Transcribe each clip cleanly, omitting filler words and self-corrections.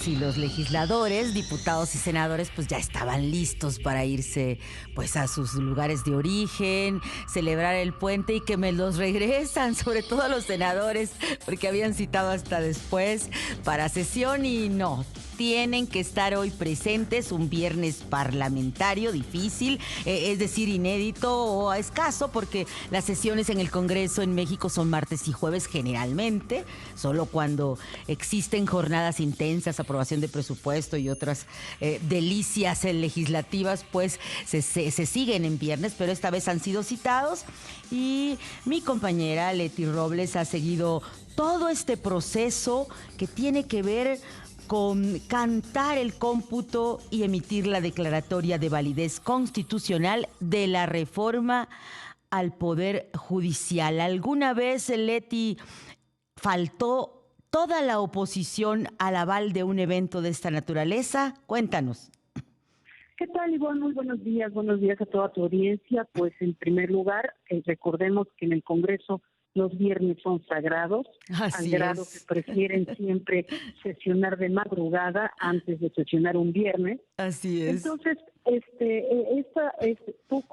y los legisladores, diputados y senadores, pues ya estaban listos para irse pues a sus lugares de origen, celebrar el puente y que me los regresan, sobre todo a los senadores, porque habían citado hasta después para sesión y no. Tienen que estar hoy presentes, un viernes parlamentario difícil, es decir, inédito o escaso, porque las sesiones en el Congreso en México son martes y jueves generalmente, solo cuando existen jornadas intensas, aprobación de presupuesto y otras delicias legislativas, pues se siguen en viernes, pero esta vez han sido citados y mi compañera Leti Robles ha seguido todo este proceso que tiene que ver con cantar el cómputo y emitir la declaratoria de validez constitucional de la reforma al Poder Judicial. ¿Alguna vez, Leti, faltó toda la oposición al aval de un evento de esta naturaleza? Cuéntanos. ¿Qué tal, Ivonne? Muy buenos días a toda tu audiencia. Pues en primer lugar, recordemos que en el Congreso los viernes son sagrados, Así al grado es. que prefieren siempre sesionar de madrugada antes de sesionar un viernes. Así es. Entonces, esta es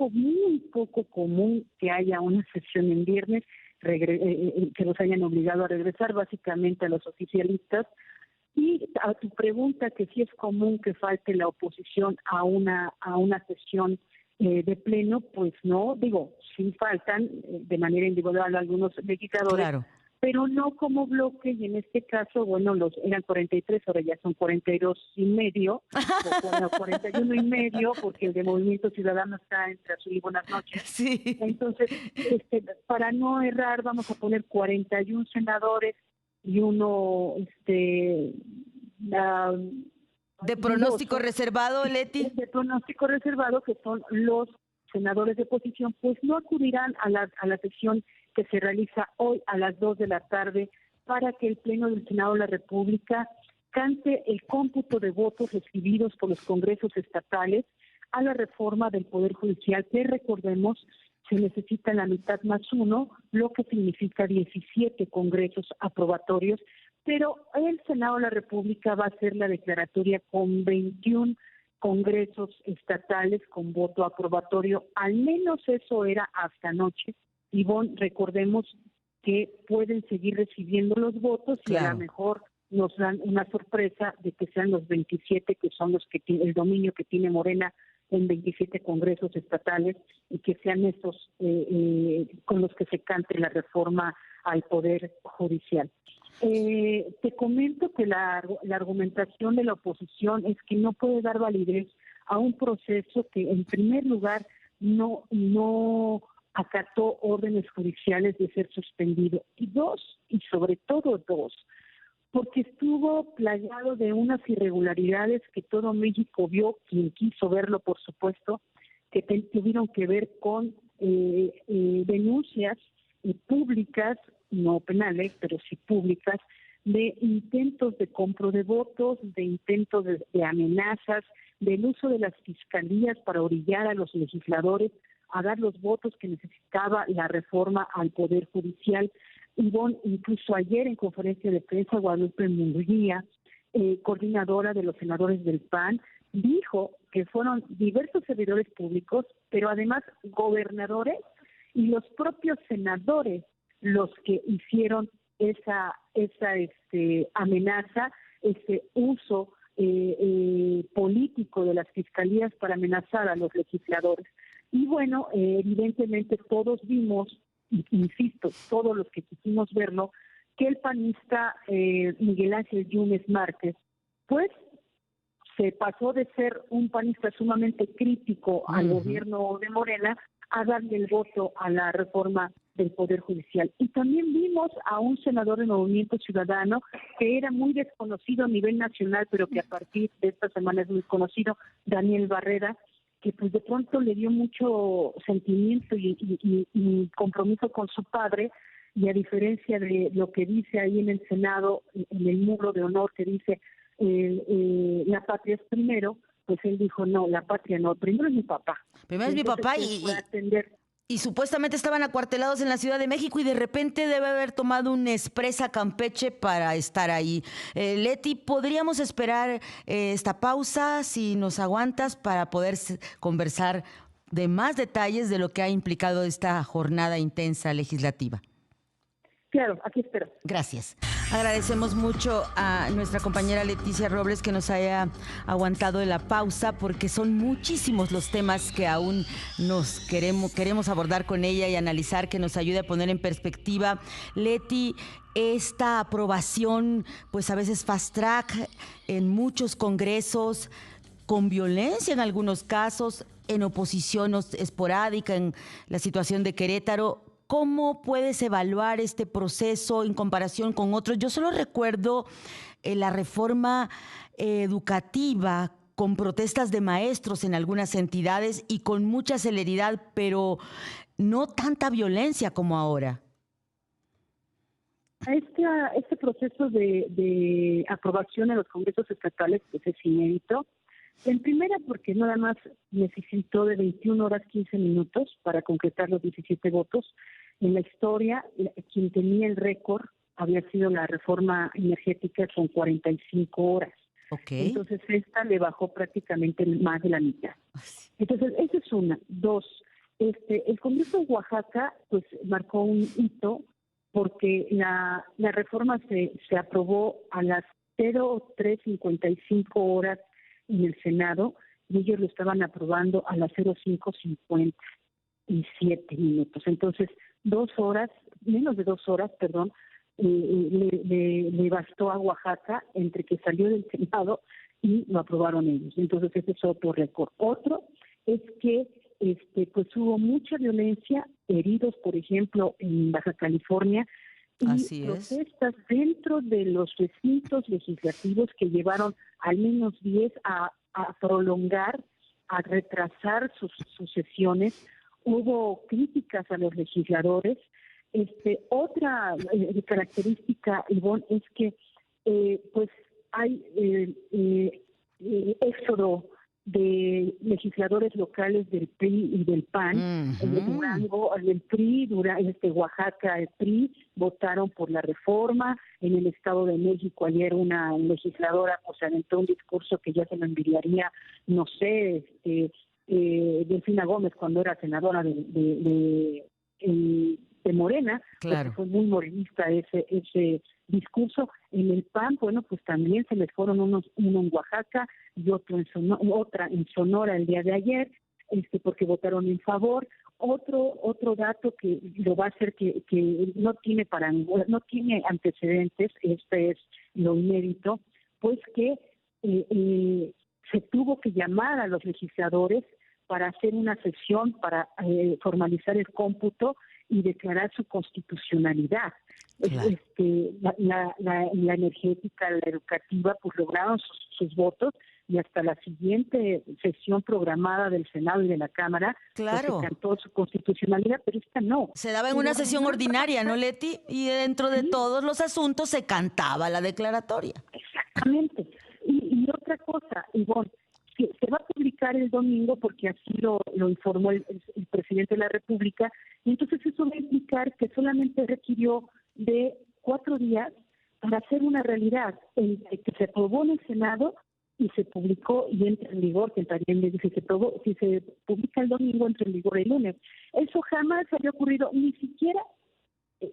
muy poco común que haya una sesión en viernes, que los hayan obligado a regresar básicamente a los oficialistas. Y a tu pregunta que si es común que falte la oposición a una sesión de pleno, pues no, digo, sí faltan de manera individual algunos legisladores, Claro. pero no como bloque, y en este caso, bueno, eran 43, ahora ya son 42 y medio, o bueno, 41 y medio, porque el de Movimiento Ciudadano está entre azul y buenas noches. Sí. Entonces, para no errar, vamos a poner 41 senadores y uno, ¿De pronóstico reservado, Leti? de pronóstico reservado, que son los senadores de oposición, pues no acudirán a la sesión que se realiza hoy a las 2 de la tarde para que el Pleno del Senado de la República cante el cómputo de votos recibidos por los congresos estatales a la reforma del Poder Judicial, que recordemos se necesita la mitad más uno, lo que significa 17 congresos aprobatorios, pero el Senado de la República va a hacer la declaratoria con 21 congresos estatales con voto aprobatorio, al menos eso era hasta anoche. Ivonne, recordemos que pueden seguir recibiendo los votos y a Claro. lo mejor nos dan una sorpresa de que sean los 27 que son los que tiene el dominio que tiene Morena en 27 congresos estatales y que sean estos con los que se cante la reforma al Poder Judicial. Te comento que la argumentación de la oposición es que no puede dar validez a un proceso que, en primer lugar, no acató órdenes judiciales de ser suspendido. Y dos, y sobre todo dos, porque estuvo plagado de unas irregularidades que todo México vio, quien quiso verlo, por supuesto, que tuvieron que ver con denuncias públicas, no penales, pero sí públicas, de intentos de compro de votos, de intentos de amenazas, del uso de las fiscalías para orillar a los legisladores a dar los votos que necesitaba la reforma al Poder Judicial. Ivonne, incluso ayer en conferencia de prensa, Guadalupe Murguía, coordinadora de los senadores del PAN, dijo que fueron diversos servidores públicos, pero además gobernadores y los propios senadores los que hicieron esa amenaza, ese uso político de las fiscalías para amenazar a los legisladores. Y bueno, evidentemente todos vimos, insisto, todos los que quisimos verlo, que el panista Miguel Ángel Yunes Márquez, pues se pasó de ser un panista sumamente crítico al gobierno de Morena a darle el voto a la reforma del Poder Judicial. Y también vimos a un senador del Movimiento Ciudadano que era muy desconocido a nivel nacional, pero que a partir de esta semana es muy conocido, Daniel Barrera, que pues de pronto le dio mucho sentimiento y compromiso con su padre, y a diferencia de lo que dice ahí en el Senado, en el muro de honor que dice la patria es primero, pues él dijo no, la patria no, primero es mi papá. Primero es mi papá Él fue a atender Y supuestamente estaban acuartelados en la Ciudad de México y de repente debe haber tomado un expresa Campeche para estar ahí. Leti, ¿podríamos esperar esta pausa, si nos aguantas, para poder conversar de más detalles de lo que ha implicado esta jornada intensa legislativa? Claro, aquí espero. Gracias. Agradecemos mucho a nuestra compañera Leticia Robles que nos haya aguantado la pausa, porque son muchísimos los temas que aún queremos abordar con ella y analizar, que nos ayude a poner en perspectiva. Leti, esta aprobación, pues a veces fast track en muchos congresos, con violencia en algunos casos, en oposición esporádica en la situación de Querétaro. ¿Cómo puedes evaluar este proceso en comparación con otros? Yo solo recuerdo la reforma educativa con protestas de maestros en algunas entidades y con mucha celeridad, pero no tanta violencia como ahora. Este proceso de aprobación en los congresos estatales pues es inédito. En primera, porque nada más necesitó de 21 horas 15 minutos para concretar los 17 votos. En la historia, quien tenía el récord había sido la reforma energética con 45 horas. Okay. Entonces, esta le bajó prácticamente más de la mitad. Entonces, esa es una. Dos, el Congreso de Oaxaca pues marcó un hito porque la reforma se aprobó a las 03:55 horas en el Senado, y ellos lo estaban aprobando a las 05:57 minutos. Entonces, menos de 2 horas, le bastó a Oaxaca entre que salió del Senado y lo aprobaron ellos. Entonces, ese es otro récord. Otro es que pues hubo mucha violencia, heridos, por ejemplo, en Baja California, y protestas dentro de los recintos legislativos que llevaron al menos 10 a prolongar, a retrasar sus sesiones. Hubo críticas a los legisladores. Otra característica, Ivonne, es que pues hay éxodo de legisladores locales del PRI y del PAN. De Durango, del PRI, Oaxaca, el PRI, votaron por la reforma. En el Estado de México ayer una legisladora pues aventó un discurso que ya se lo envidiaría, no sé, Delfina Gómez cuando era senadora de Morena. Claro. Fue muy morenista ese discurso. En el PAN, bueno, pues también se les fueron uno en Oaxaca y otra en Sonora el día de ayer, porque votaron en favor. Otro dato que lo va a hacer que no tiene antecedentes, es lo inédito, pues que se tuvo que llamar a los legisladores para hacer una sesión, para formalizar el cómputo y declarar su constitucionalidad. Claro. La energética, la educativa, pues lograron sus votos, y hasta la siguiente sesión programada del Senado y de la Cámara, claro, pues se cantó su constitucionalidad, pero esta no. Se daba en una sesión ordinaria, ¿no, Leti? Y dentro de todos los asuntos se cantaba la declaratoria. Exactamente. Y otra cosa, Ivonne, que se va a publicar el domingo porque así lo informó el presidente de la República, y entonces eso va a implicar que solamente requirió de 4 días para hacer una realidad, que se aprobó en el Senado y se publicó y entra en vigor, que también le dije, si se publica el domingo, entra en vigor el lunes. Eso jamás había ocurrido, ni siquiera,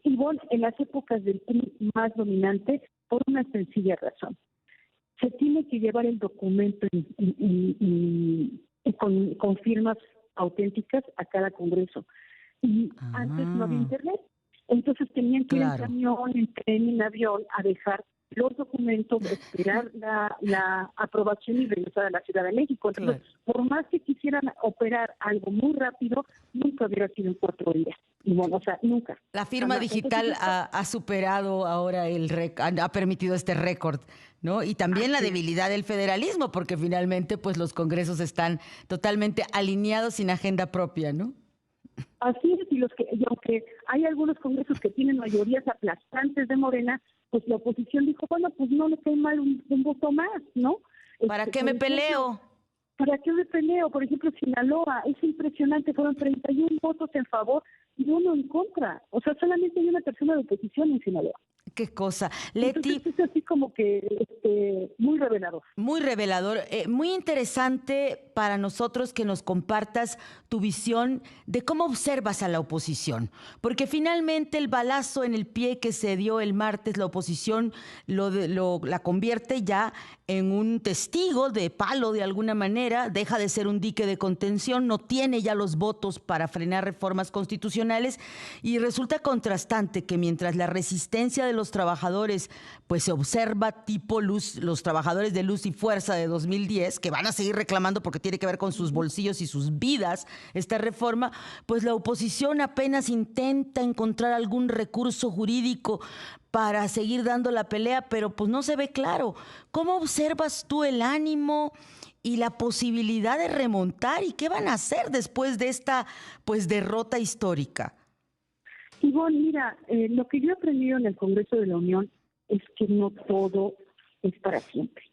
Ivonne, en las épocas del PRI más dominante, por una sencilla razón. Se tiene que llevar el documento con firmas auténticas a cada congreso. Y antes no había internet. Entonces tenían que ir en camión, en tren, en avión, a dejar los documentos, esperar la aprobación y regresar a la Ciudad de México. Entonces, por más que quisieran operar algo muy rápido, nunca hubiera sido en 4 días. Y bueno, o sea, nunca. La firma digital ha superado ahora ha permitido este récord, ¿no? Y también la debilidad del federalismo, porque finalmente pues los congresos están totalmente alineados sin agenda propia, ¿no? Así es, y aunque hay algunos congresos que tienen mayorías aplastantes de Morena, pues la oposición dijo, bueno, pues no le cae mal un voto más, ¿no? ¿Para qué me peleo? ¿Para qué me peleo? Por ejemplo, Sinaloa, es impresionante, fueron 31 votos en favor y uno en contra. O sea, solamente hay una persona de oposición en Sinaloa. Qué cosa. Entonces Leti, es así como que muy revelador. muy revelador, muy interesante para nosotros que nos compartas tu visión de cómo observas a la oposición, porque finalmente el balazo en el pie que se dio el martes, la oposición la convierte ya en un testigo de palo de alguna manera, deja de ser un dique de contención, no tiene ya los votos para frenar reformas constitucionales y resulta contrastante que mientras la resistencia de los trabajadores pues se observa tipo luz, los trabajadores de Luz y Fuerza de 2010, que van a seguir reclamando porque tiene que ver con sus bolsillos y sus vidas esta reforma, pues la oposición apenas intenta encontrar algún recurso jurídico para seguir dando la pelea, pero pues no se ve claro. ¿Cómo observas tú el ánimo y la posibilidad de remontar y qué van a hacer después de esta pues derrota histórica? Ivonne, mira, lo que yo he aprendido en el Congreso de la Unión es que no todo es para siempre.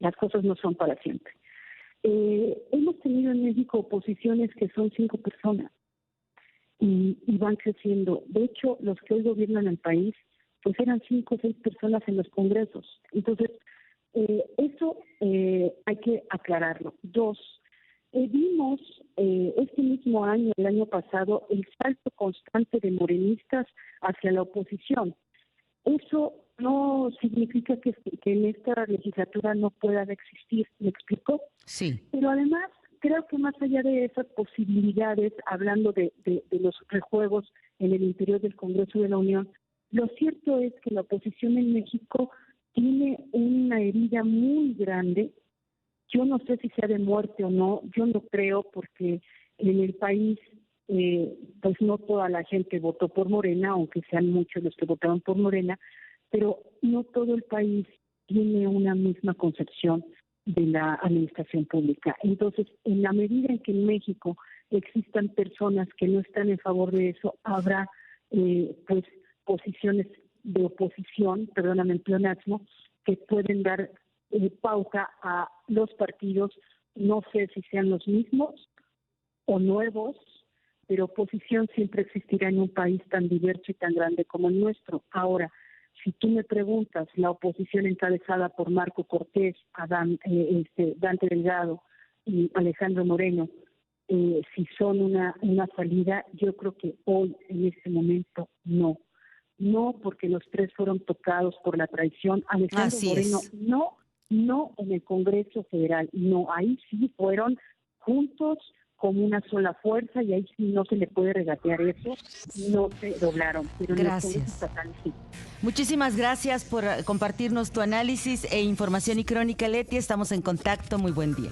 Las cosas no son para siempre. Hemos tenido en México oposiciones que son 5 personas y van creciendo. De hecho, los que hoy gobiernan el país, pues eran 5 o 6 personas en los congresos. Entonces, eso hay que aclararlo. 2, vimos este mismo año, el año pasado, el salto constante de morenistas hacia la oposición. Eso no significa que en esta legislatura no puedan existir, ¿me explico? Sí. Pero además, creo que más allá de esas posibilidades, hablando de los rejuegos en el interior del Congreso de la Unión, lo cierto es que la oposición en México tiene una herida muy grande. Yo no sé si sea de muerte o no, yo no creo porque en el país pues no toda la gente votó por Morena, aunque sean muchos los que votaron por Morena, pero no todo el país tiene una misma concepción de la administración pública. Entonces, en la medida en que en México existan personas que no están en favor de eso, habrá pues posiciones de oposición, perdóname el pleonasmo, que pueden dar pauta a los partidos, no sé si sean los mismos o nuevos, pero oposición siempre existirá en un país tan diverso y tan grande como el nuestro. Ahora, si tú me preguntas, la oposición encabezada por Marco Cortés, Dante Delgado y Alejandro Moreno, si son una salida, yo creo que hoy, en este momento, no. No, porque los 3 fueron tocados por la traición. Alejandro Así Moreno, es. no en el Congreso Federal, no, ahí sí fueron juntos como una sola fuerza y ahí sí no se le puede regatear eso, no se doblaron, pero en los Congresos Gracias. estatales sí. Muchísimas gracias por compartirnos tu análisis e información y crónica, Leti. Estamos en contacto. Muy buen día.